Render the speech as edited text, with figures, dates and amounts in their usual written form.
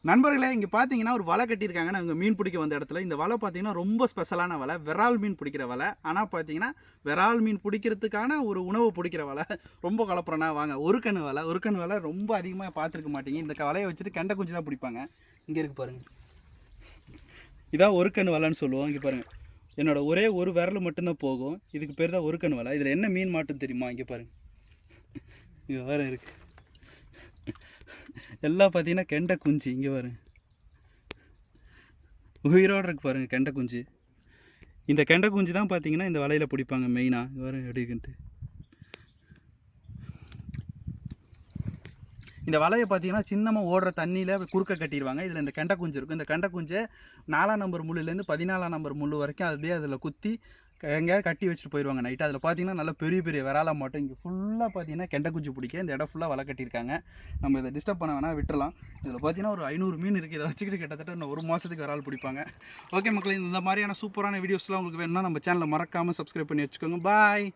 நண்பர்களே இங்கே பார்த்தீங்கன்னா ஒரு வலை கட்டியிருக்காங்க. நாங்கள் மீன் பிடிக்க வந்த இடத்துல இந்த வலை பார்த்தீங்கன்னா ரொம்ப ஸ்பெஷலான வலை, விரால் மீன் பிடிக்கிற வலை. ஆனால் பார்த்தீங்கன்னா விரால் மீன் பிடிக்கிறதுக்கான ஒரு உணவு பிடிக்கிற வலை. ரொம்ப கலப்புறனா வாங்க. ஒரு கண் வலை ரொம்ப அதிகமாக பார்த்துருக்க மாட்டீங்க. இந்த வலையை வச்சுட்டு கெண்டை குஞ்சு தான் பிடிப்பாங்க. இங்கே இருக்கு பாருங்கள், இதான் ஒரு கண் வலைன்னு சொல்லுவோம். இங்கே பாருங்கள், என்னோட ஒரே ஒரு விரல் மட்டும்தான் போகும். இதுக்கு பேர் தான் ஒரு கண் வலை. இதில் என்ன மீன் மாட்டும் தெரியுமா? இங்கே பாருங்கள், இங்கே வேறு இருக்குது. எல்லாம் பார்த்தீங்கன்னா கெண்டை குஞ்சு. இங்கே பாருங்க, உயிரோடு இருக்கு பாருங்கள் கெண்டை குஞ்சு. இந்த கெண்டை குஞ்சு தான் பார்த்தீங்கன்னா இந்த வலையில் பிடிப்பாங்க மெயினாக. இங்கே பாருங்க எப்படி இருக்குன்ட்டு. இந்த வலையை பார்த்தீங்கன்னா சின்னமாக ஓடுற தண்ணியில் குறுக்க கட்டிடுவாங்க. இதில் இந்த கெண்டை குஞ்சு இருக்கும். இந்த கெண்டை குஞ்சை 4ஆம் நம்பர் முள்ளுலேருந்து 14ஆம் நம்பர் முள் வரைக்கும் அப்படியே அதில் குத்தி எங்கேயாவது கட்டி வச்சுட்டு போயிடுவாங்க நைட்டு. அதில் பார்த்தீங்கன்னா நல்லா பெரிய பெரிய விராலாக மாட்டோம். இங்கே ஃபுல்லாக பார்த்தீங்கன்னா கெண்டை குஞ்சு பிடிக்க இந்த இடம் ஃபுல்லாக வலை கட்டியிருக்காங்க. நம்ம இதை டிஸ்டர்ப் பண்ண வேணால் விட்டுறலாம். இதில் பார்த்தீங்கன்னா ஒரு 500 மீன் இருக்குது. இதை வச்சுக்கிட்டு கிட்டத்தட்ட இன்னும் ஒரு மாதத்துக்கு விரால் பிடிப்பாங்க. ஓகே மக்களே, இந்த மாதிரியான சூப்பரான வீடியோஸ்லாம் உங்களுக்கு வேணும்னா நம்ம சேனலை மறக்காமல் சப்ஸ்கிரைப் பண்ணி வச்சுக்கோங்க. பாய்.